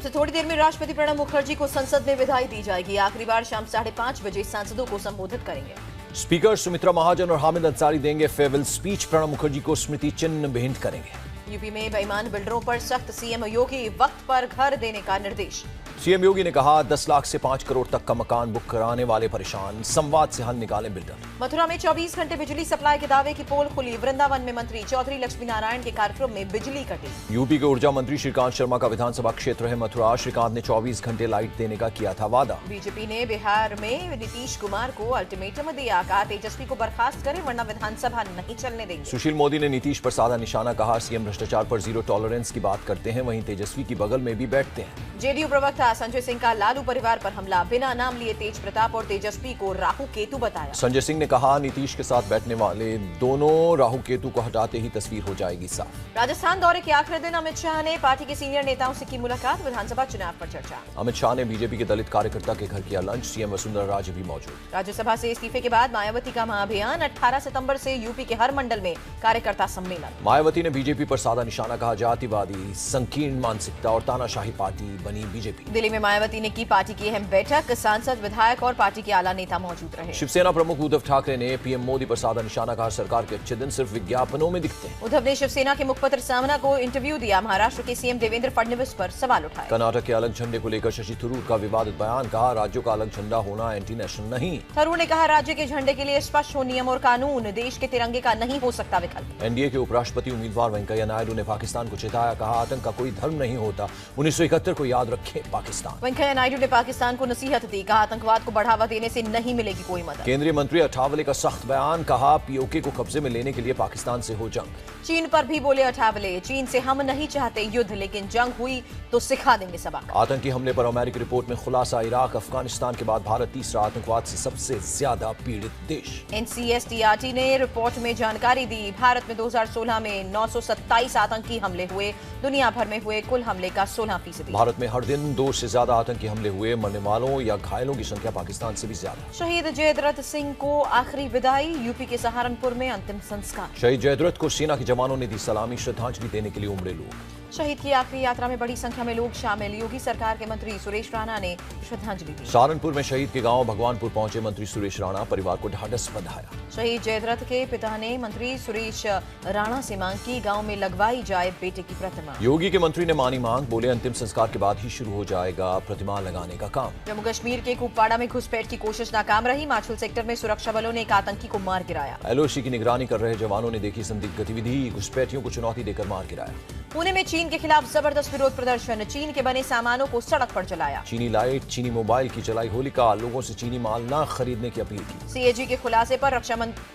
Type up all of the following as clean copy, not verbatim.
से थोड़ी देर में राष्ट्रपति प्रणब मुखर्जी को संसद में विदाई दी जाएगी। आखिरी बार शाम 5:30 बजे सांसदों को संबोधित करेंगे। स्पीकर सुमित्रा महाजन और हामिद अंसारी देंगे फेयरवेल स्पीच। प्रणब मुखर्जी को स्मृति चिन्ह भेंट करेंगे। यूपी में बेईमान बिल्डरों पर सख्त, सीएम योगी वक्त पर घर देने का निर्देश। सीएम योगी ने कहा 10 लाख से 5 करोड़ तक का मकान बुक कराने वाले परेशान, संवाद से हल निकालें बिल्डर। मथुरा में 24 घंटे बिजली सप्लाई के दावे की पोल खुली। वृंदावन में मंत्री चौधरी लक्ष्मी नारायण के कार्यक्रम में बिजली कटी। यूपी के ऊर्जा मंत्री श्रीकांत शर्मा का विधानसभा क्षेत्र है मथुरा। श्रीकांत ने 24 घंटे लाइट देने का किया था वादा। बीजेपी ने बिहार में नीतीश कुमार को अल्टीमेटम दिया, कहा तेजस्वी को बर्खास्त करें वरना विधानसभा नहीं चलने देंगे। सुशील मोदी ने नीतीश पर साधा निशाना, कहा सीएम भ्रष्टाचार पर जीरो टॉलरेंस की बात करते हैं, वहीं तेजस्वी की बगल में भी बैठते हैं। जेडीयू प्रवक्ता संजय सिंह का लालू परिवार पर हमला। बिना नाम लिए तेज प्रताप और तेजस्वी को राहु केतु बताया। संजय सिंह ने कहा नीतीश के साथ बैठने वाले दोनों राहु केतु को हटाते ही तस्वीर हो जाएगी साफ। राजस्थान दौरे के आखिरी दिन अमित शाह ने पार्टी के सीनियर नेताओं से की मुलाकात। विधानसभा चुनाव पर चर्चा। अमित शाह ने बीजेपी के दलित कार्यकर्ता के घर किया लंच। सीएम वसुंधरा राजे भी मौजूद। राज्यसभा से इस्तीफे के बाद मायावती का महाअभियान। 18 सितंबर से यूपी के हर मंडल में कार्यकर्ता सम्मेलन। मायावती ने बीजेपी पर साधा निशाना, कहा जातिवादी, संकीर्ण मानसिकता और तानाशाही पार्टी बनी बीजेपी। दिल्ली में मायावती ने की पार्टी की अहम बैठक। सांसद, विधायक और पार्टी के आला नेता मौजूद रहे। शिवसेना प्रमुख उद्धव ठाकरे ने पीएम मोदी पर साधा निशाना, कहा सरकार के अच्छे दिन सिर्फ विज्ञापनों में दिखते हैं। उद्धव ने शिवसेना के मुखपत्र सामना को इंटरव्यू दिया। महाराष्ट्र के सीएम देवेंद्र फडणवीस पर सवाल उठाए। कर्नाटक के अलग झंडे को लेकर शशि थरूर का विवादित बयान, कहा राज्यों का अलग झंडा होना एंटी नेशनल नहीं। थरूर ने कहा राज्य के झंडे के लिए स्पष्ट हो नियम और कानून, देश के तिरंगे का नहीं हो सकता विकल्प। एनडीए के उपराष्ट्रपति उम्मीदवार वेंकैया नायडू ने पाकिस्तान को चेताया, कहा आतंक का कोई धर्म नहीं होता, 1971 को याद रखे पाकिस्तान। वेंकैया नायडू ने पाकिस्तान को नसीहत दी, कहा आतंकवाद को बढ़ावा देने से नहीं मिलेगी कोई मदद। केंद्रीय मंत्री अठावले का सख्त बयान, कहा पीओके को कब्जे में लेने के लिए पाकिस्तान से हो जंग। चीन पर भी बोले अठावले, चीन से हम नहीं चाहते युद्ध, लेकिन जंग हुई तो सिखा देंगे सबक। आतंकी हमले पर अमेरिकी रिपोर्ट में खुलासा, इराक अफगानिस्तान के बाद भारत तीसरा आतंकवाद से सबसे ज्यादा पीड़ित देश। एनसीएसटीआरटी ने रिपोर्ट में जानकारी दी, भारत में 2016 में 927 आतंकी हमले हुए। दुनिया भर में हुए कुल हमले का 16%। भारत में हर दिन 2 से ज्यादा आतंकी हमले हुए। मरने वालों या घायलों की संख्या पाकिस्तान से भी ज्यादा। शहीद जयद्रथ सिंह को आखिरी विदाई। यूपी के सहारनपुर में अंतिम संस्कार। शहीद जयद्रथ को सेना के जवानों ने दी सलामी। श्रद्धांजलि देने के लिए उमड़े लोग। शहीद की आखिरी यात्रा में बड़ी संख्या में लोग शामिल। योगी सरकार के मंत्री सुरेश राणा ने श्रद्धांजलि दी। सहारनपुर में शहीद के गांव भगवानपुर पहुंचे मंत्री सुरेश राणा, परिवार को ढाढस बंधाया। शहीद जयद्रथ के पिता ने मंत्री सुरेश राणा से मांग की, गांव में लगवाई जाए बेटे की प्रतिमा। योगी के मंत्री ने मानी मांग, बोले अंतिम संस्कार के बाद ही शुरू हो जाएगा प्रतिमा लगाने का काम। जम्मू कश्मीर के कुपवाड़ा में घुसपैठ की कोशिश नाकाम रही। माछुल सेक्टर में सुरक्षा बलों ने एक आतंकी को मार गिराया। एलओसी की निगरानी कर रहे जवानों ने देखी संदिग्ध गतिविधि, घुसपैठियों को चुनौती देकर मार गिराया। पुणे में चीन के खिलाफ जबरदस्त विरोध प्रदर्शन। चीन के बने सामानों को सड़क पर जलाया। चीनी लाइट, चीनी मोबाइल की जलाई होलिका, लोगों से चीनी माल न खरीदने की अपील की। सीएजी के खुलासे पर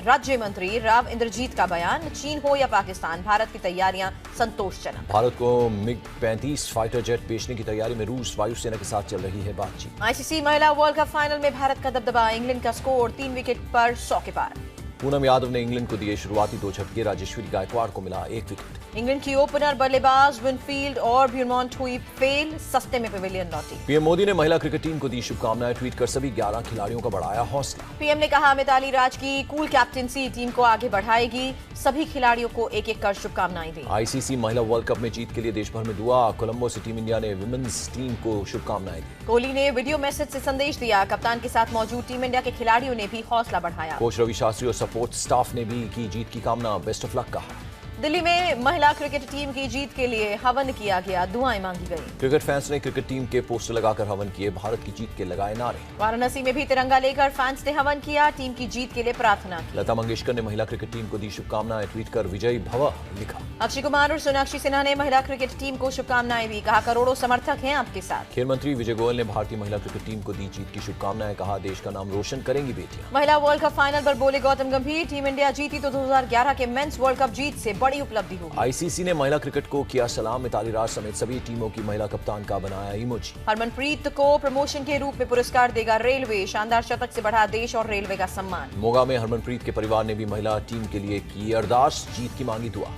राज्य मंत्री राव इंद्रजीत का बयान, चीन हो या पाकिस्तान, भारत की तैयारियां संतोषजनक। भारत को मिग 35 फाइटर जेट बेचने की तैयारी में रूस वायुसेना के साथ चल रही है बातचीत। आईसीसी महिला वर्ल्ड कप फाइनल में भारत का दबदबा। इंग्लैंड का स्कोर 3 विकेट पर 100 के पार। पूनम यादव ने इंग्लैंड को दिए शुरुआती 2 झटके। राजेश्वरी गायकवाड़ को मिला 1 विकेट। इंग्लैंड की ओपनर बल्लेबाज विनफील्ड और ब्यूमॉन्ट हुई फेल, सस्ते में पवेलियन लौटी। पीएम मोदी ने महिला क्रिकेट टीम को दी शुभकामनाएं, ट्वीट कर सभी 11 खिलाड़ियों का बढ़ाया हौसला। पीएम ने कहा मिताली राज की कूल कैप्टेंसी टीम को आगे बढ़ाएगी, सभी खिलाड़ियों को एक एक कर शुभकामनाएं दी। आईसीसी महिला वर्ल्ड कप में जीत के लिए देश भर में दुआ। कोलंबो से टीम इंडिया ने विमेंस टीम को शुभकामनाएं दी। कोहली ने वीडियो मैसेज से संदेश दिया, कप्तान के साथ मौजूद टीम इंडिया के खिलाड़ियों ने भी हौसला बढ़ाया। कोच रवि शास्त्री और सपोर्ट स्टाफ ने भी की जीत की कामना, बेस्ट ऑफ लक कहा। दिल्ली में महिला क्रिकेट टीम की जीत के लिए हवन किया गया, दुआएं मांगी गई। क्रिकेट फैंस ने क्रिकेट टीम के पोस्टर लगाकर हवन किए, भारत की जीत के लगाए नारे। वाराणसी में भी तिरंगा लेकर फैंस ने हवन किया, टीम की जीत के लिए प्रार्थना की। लता मंगेशकर ने महिला क्रिकेट टीम को दी शुभकामनाएं, ट्वीट कर विजयी भव लिखा। अक्षय कुमार और सोनाक्षी सिन्हा ने महिला क्रिकेट टीम को शुभकामनाएं दी, कहा करोड़ों समर्थक हैं आपके साथ। खेल मंत्री विजय गोयल ने भारतीय महिला क्रिकेट टीम को दी जीत की शुभकामनाएं, कहा देश का नाम रोशन करेंगी बेटियां। महिला वर्ल्ड कप फाइनल पर बोले गौतम गंभीर, टीम इंडिया जीती तो 2011 के मेंस वर्ल्ड कप जीत से बड़ी उपलब्धि होगी। आईसीसी ने महिला क्रिकेट को किया सलाम, मिताली राज समेत सभी टीमों की महिला कप्तान का बनाया इमोजी। हरमनप्रीत को प्रमोशन के रूप में पुरस्कार देगा रेलवे, शानदार शतक से बढ़ा देश और रेलवे का सम्मान। मोगा में हरमनप्रीत के परिवार ने भी महिला टीम के लिए की अरदास, जीत की मांगी दुआ।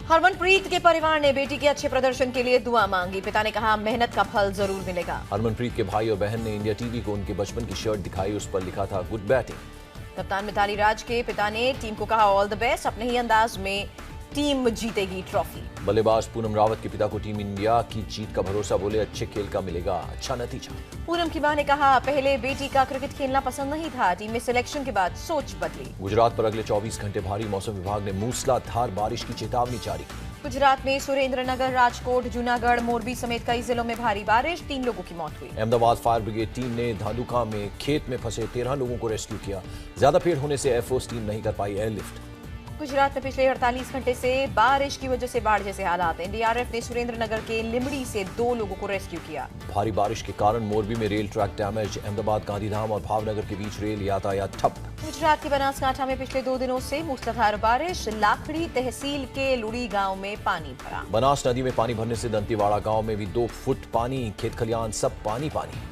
हरमनप्रीत के परिवार ने बेटी के अच्छे प्रदर्शन के लिए दुआ मांगी, पिता ने कहा मेहनत का फल जरूर मिलेगा। हरमनप्रीत के भाई और बहन ने इंडिया टीवी को उनके बचपन की शर्ट दिखाई, उस पर लिखा था गुड बैटिंग। कप्तान मिताली राज के पिता ने टीम को कहा ऑल द बेस्ट, अपने ही अंदाज में टीम जीतेगी ट्रॉफी। बल्लेबाज पूनम रावत के पिता को टीम इंडिया की जीत का भरोसा, बोले अच्छे खेल का मिलेगा अच्छा नतीजा। पूनम की मां ने कहा, पहले बेटी का क्रिकेट खेलना पसंद नहीं था, टीम में सिलेक्शन के बाद सोच बदली। गुजरात पर अगले 24 घंटे भारी मौसम विभाग ने मूसलाधार बारिश की चेतावनी जारी की। गुजरात में सुरेंद्रनगर, राजकोट, जूनागढ़, मोरबी समेत कई जिलों में भारी बारिश, 3 लोगों की मौत हुई। अहमदाबाद फायर ब्रिगेड टीम ने धानुका में खेत में फंसे 13 लोगों को रेस्क्यू किया। ज्यादा पेड़ होने से एयरफोर्स टीम नहीं कर पाई एयरलिफ्ट। गुजरात में पिछले 48 घंटे से बारिश की वजह से बाढ़ जैसे हालात। एनडीआरएफ ने सुरेंद्रनगर के लिमड़ी से 2 लोगों को रेस्क्यू किया। भारी बारिश के कारण मोरबी में rail track damage, Ahmedabad, Gandhidham और भावनगर के बीच रेल यातायात ठप। गुजरात के बनासकांठा में पिछले 2 दिनों से मूसलाधार बारिश, लाखड़ी तहसील के लुड़ी गांव में पानी भरा। बनास नदी में पानी भरने से दंतीवाड़ा गांव में भी 2 फुट पानी, खेत खलियान सब पानी पानी।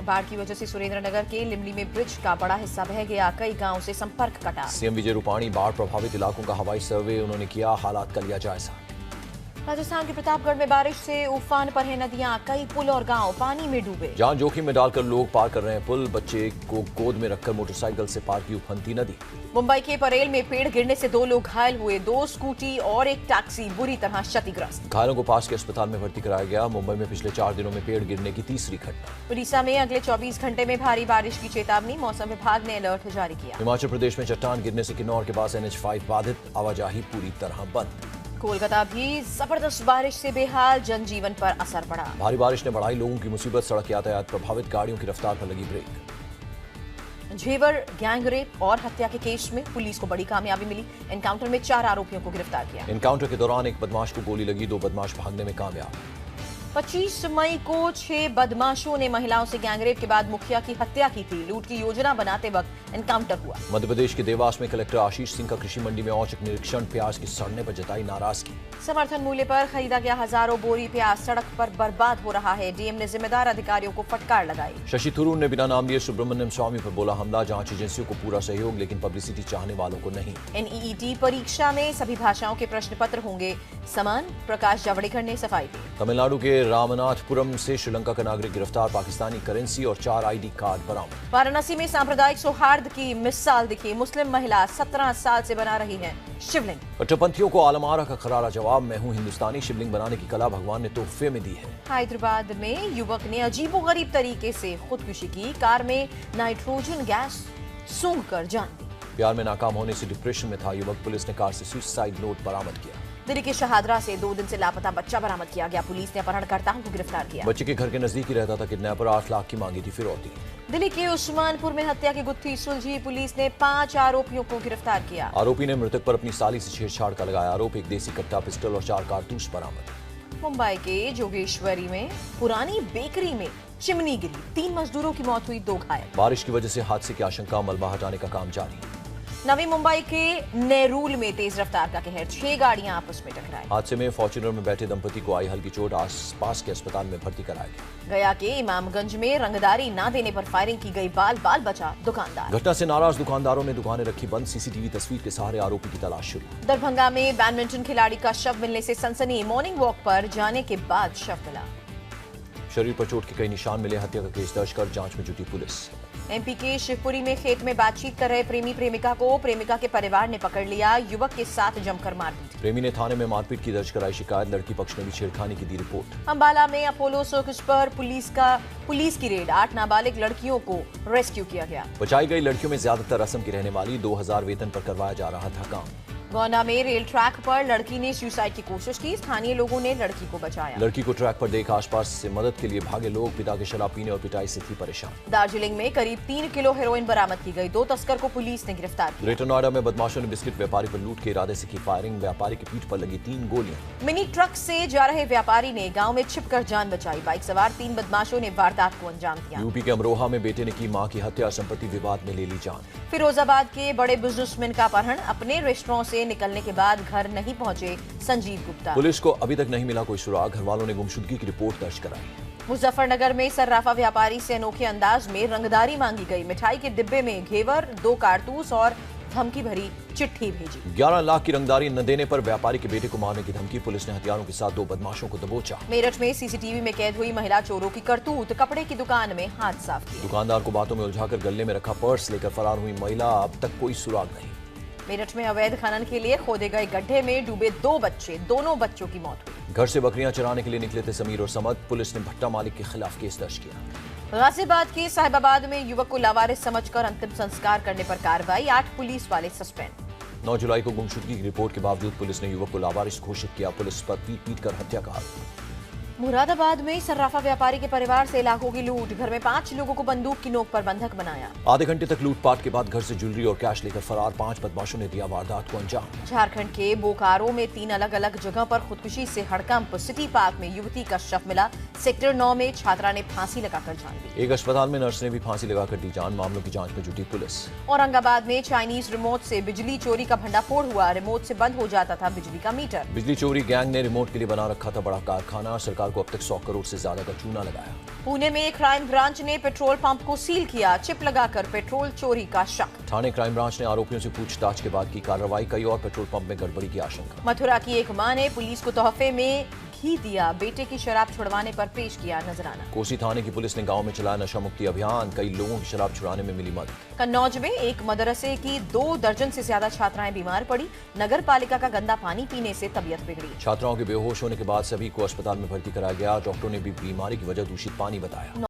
बाढ़ की वजह से सुरेंद्रनगर के लिमड़ी में ब्रिज का बड़ा हिस्सा बह गया, कई गांव से संपर्क कटा। सीएम विजय रूपाणी बाढ़ प्रभावित इलाकों का हवाई सर्वे उन्होंने किया, हालात का लिया जायजा। राजस्थान के प्रतापगढ़ में बारिश से उफान पर है नदियां, कई पुल और गांव पानी में डूबे। जान जोखिम में डालकर लोग पार कर रहे हैं पुल, बच्चे को गोद में रखकर मोटरसाइकिल से पार की उफनती नदी। मुंबई के परेल में पेड़ गिरने से 2 लोग घायल हुए, 2 स्कूटी और एक टैक्सी बुरी तरह क्षतिग्रस्त। घायलों को पास के अस्पताल में भर्ती कराया गया। मुंबई में पिछले 4 दिनों में पेड़ गिरने की तीसरी घटना। उड़ीसा में अगले 24 घंटे में भारी बारिश की चेतावनी, मौसम विभाग ने अलर्ट जारी किया। हिमाचल प्रदेश में चट्टान गिरने से किन्नौर के पास NH5 बाधित, आवाजाही पूरी तरह बंद। कोलकाता भी जबरदस्त बारिश से बेहाल, जनजीवन पर असर पड़ा। भारी बारिश ने बढ़ाई लोगों की मुसीबत, सड़क यातायात प्रभावित, गाड़ियों की रफ्तार पर लगी ब्रेक। झेवर गैंगरेप और हत्या के केस में पुलिस को बड़ी कामयाबी मिली, एनकाउंटर में 4 आरोपियों को गिरफ्तार किया। एनकाउंटर के दौरान एक बदमाश को गोली लगी, 2 बदमाश भागने में कामयाब। 25 मई को 6 बदमाशों ने महिलाओं से गैंगरेप के बाद मुखिया की हत्या की थी। लूट की योजना बनाते वक्त एनकाउंटर हुआ। मध्य प्रदेश के देवास में कलेक्टर आशीष सिंह का कृषि मंडी में औचक निरीक्षण, प्याज के सड़ने पर जताई नाराजगी। समर्थन मूल्य पर खरीदा गया हजारों बोरी प्याज सड़क पर बर्बाद हो रहा है, डीएम ने जिम्मेदार अधिकारियों को फटकार लगाई। शशि थरूर ने बिना नाम लिए सुब्रमण्यम स्वामी पर बोला हमला, जांच एजेंसियों को पूरा सहयोग लेकिन पब्लिसिटी चाहने वालों को नहीं। एनईईटी परीक्षा में सभी भाषाओं के प्रश्न पत्र होंगे समान, प्रकाश जावड़ेकर ने सफाई दी। तमिलनाडु के रामनाथपुरम से श्रीलंका का नागरिक गिरफ्तार, पाकिस्तानी करेंसी और 4 ID कार्ड बरामद। वाराणसी में सांप्रदायिक सौहार्द की मिसाल दिखी, मुस्लिम महिला 17 साल से बना रही है शिवलिंग। कट्टरपंथियों को आलम आरा का करारा जवाब, मैं हूं हिंदुस्तानी, शिवलिंग बनाने की कला भगवान ने तोहफे में दी है। हैदराबाद में युवक ने अजीबोगरीब तरीके से खुदकुशी की, कार में नाइट्रोजन गैस सूंघकर जान दी। प्यार में नाकाम होने से डिप्रेशन में था युवक, पुलिस ने कार से सुसाइड नोट बरामद किया। दिल्ली के शहादरा से 2 दिन से लापता बच्चा बरामद किया गया, पुलिस ने अपहरणकर्ताओं को गिरफ्तार किया। बच्चे के घर के नजदीक ही रहता था किडनैपर, 8 लाख की मांगी थी फिरौती। दिल्ली के उस्मानपुर में हत्या की गुत्थी सुलझी, पुलिस ने 5 आरोपियों को गिरफ्तार किया। आरोपी ने मृतक पर अपनी साली से छेड़छाड़ का लगाया आरोप, एक देसी कट्टा, पिस्टल और 4 कारतूस बरामद। मुंबई के जोगेश्वरी में पुरानी बेकरी में चिमनी गिरी, 3 मजदूरों की मौत हुई, 2 घायल। बारिश की वजह से हादसे की आशंका, मलबा हटाने का काम जारी। नवी मुंबई के नेरूल में तेज रफ्तार का कहर, 6 गाड़ियां आपस में टकराई। हादसे में फॉर्च्यूनर में बैठे दंपति को आई हल्की चोट, आसपास के अस्पताल में भर्ती कराया गया। गया के इमामगंज में रंगदारी न देने पर फायरिंग की गई, बाल बाल बचा दुकानदार। घटना से नाराज दुकानदारों ने दुकानें रखी बंद, सीसीटीवी तस्वीर के सहारे आरोपी की तलाश शुरू। दरभंगा में बैडमिंटन खिलाड़ी का शव मिलने से सनसनी, मॉर्निंग वॉक पर जाने के बाद शव मिला। शरीर पर चोट के कई निशान मिले, हत्या का केस दर्ज कर जांच में जुटी पुलिस। एमपी के शिवपुरी में खेत में बातचीत कर रहे प्रेमी प्रेमिका को प्रेमिका के परिवार ने पकड़ लिया, युवक के साथ जमकर मारपीट। प्रेमी ने थाने में मारपीट की दर्ज कराई शिकायत, लड़की पक्ष ने भी छेड़खानी की दी रिपोर्ट। अंबाला में अपोलो सर्कस पर पुलिस की रेड, 8 नाबालिग लड़कियों को रेस्क्यू किया गया। बचाई गई लड़कियों में ज्यादातर असम की रहने वाली, 2000 वेतन पर करवाया जा रहा था काम। गोंडा में रेल ट्रैक पर लड़की ने सुसाइड की कोशिश की, स्थानीय लोगों ने लड़की को बचाया। लड़की को ट्रैक पर देख आसपास से मदद के लिए भागे लोग, पिता के शराब पीने और पिटाई से थी परेशान। दार्जिलिंग में करीब 3 किलो हेरोइन बरामद की गई, 2 तस्कर को पुलिस ने गिरफ्तार किया। ग्रेटर नोएडा में बदमाशों ने बिस्किट व्यापारी पर लूट के इरादे से की फायरिंग, व्यापारी की पीठ पर लगी 3 गोलियां। मिनी ट्रक से जा रहे व्यापारी ने गांव में छिपकर जान बचाई, बाइक सवार 3 बदमाशों ने वारदात को अंजाम दिया। यूपी के अमरोहा में बेटे ने की मां की हत्या, संपत्ति विवाद में ले ली जान। फिरोजाबाद के बड़े बिजनेसमैन का अपहरण, अपने रेस्टोरेंट से निकलने के बाद घर नहीं पहुंचे संजीव गुप्ता। पुलिस को अभी तक नहीं मिला कोई सुराग, घर वालों ने गुमशुदगी की रिपोर्ट दर्ज कराई। मुजफ्फरनगर में सर्राफा व्यापारी से अनोखे अंदाज में रंगदारी मांगी गई, मिठाई के डिब्बे में घेवर, 2 कारतूस और धमकी भरी चिट्ठी भेजी। 11 लाख की रंगदारी न देने पर व्यापारी के बेटे को मारने की धमकी, पुलिस ने हथियारों के साथ 2 बदमाशों को दबोचा। मेरठ में सीसीटीवी में कैद हुई महिला चोरों की करतूत, कपड़े की दुकान में हाथ साफ किया। दुकानदार को बातों में उलझाकर गले में रखा पर्स लेकर फरार हुई महिला, अब तक कोई सुराग नहीं। मेरठ में अवैध खनन के लिए खोदे गए गड्ढे में डूबे 2 बच्चे, दोनों बच्चों की मौत हुई। घर से बकरियां चराने के लिए निकले थे समीर और समद, पुलिस ने भट्टा मालिक के खिलाफ केस दर्ज किया। गाजियाबाद के साहिबाबाद में युवक को लावारिस समझकर अंतिम संस्कार करने पर कार्रवाई, 8 पुलिस वाले सस्पेंड। 9 जुलाई को गुमशुदगी की रिपोर्ट के बावजूद पुलिस ने युवक को लावारिस घोषित किया, पुलिस पर पीट पीट कर हत्या का आरोप। मुरादाबाद में सर्राफा व्यापारी के परिवार से लाखों की लूट, घर में 5 लोगों को बंदूक की नोक पर बंधक बनाया। आधे घंटे तक लूटपाट के बाद घर से ज्वेलरी और कैश लेकर फरार 5 बदमाशों ने दिया वारदात को अंजाम। झारखंड के बोकारो में 3 अलग अलग जगह पर खुदकुशी से हड़कंप, सिटी पार्क में युवती का शव मिला, सेक्टर 9 में छात्रा ने फांसी लगाकर जान दी। एक अस्पताल में नर्स ने भी फांसी लगाकर दी जान, मामलों की जांच में जुटी पुलिस। औरंगाबाद में चाइनीज रिमोट से बिजली चोरी का भंडाफोड़ हुआ, रिमोट से बंद हो जाता था बिजली का मीटर। बिजली चोरी गैंग ने रिमोट के लिए बना रखा था बड़ा कारखाना, सरकार को अब तक 100 करोड़ से ज्यादा का चूना लगाया। पुणे में क्राइम ब्रांच ने पेट्रोल पंप को सील किया, चिप लगाकर पेट्रोल चोरी का शक। थाने क्राइम ब्रांच ने आरोपियों से पूछताछ के बाद की कार्रवाई, कई और पेट्रोल पंप में गड़बड़ी की आशंका। मथुरा की एक मां ने पुलिस को तोहफे में घी दिया, बेटे की शराब छुड़वाने पर पेश किया नजराना। कोसी थाने की पुलिस ने गांव में चलाया नशा मुक्ति अभियान, कई लोगों की शराब छुड़ाने में मिली मदद। कन्नौज में एक मदरसे की 2 दर्जन से ज्यादा छात्राएं बीमार पड़ी, नगर पालिका का गंदा पानी पीने से तबीयत बिगड़ी। छात्राओं के बेहोश होने के बाद सभी को अस्पताल में भर्ती कराया गया, डॉक्टरों ने भी बीमारी की वजह दूषित पानी बताया।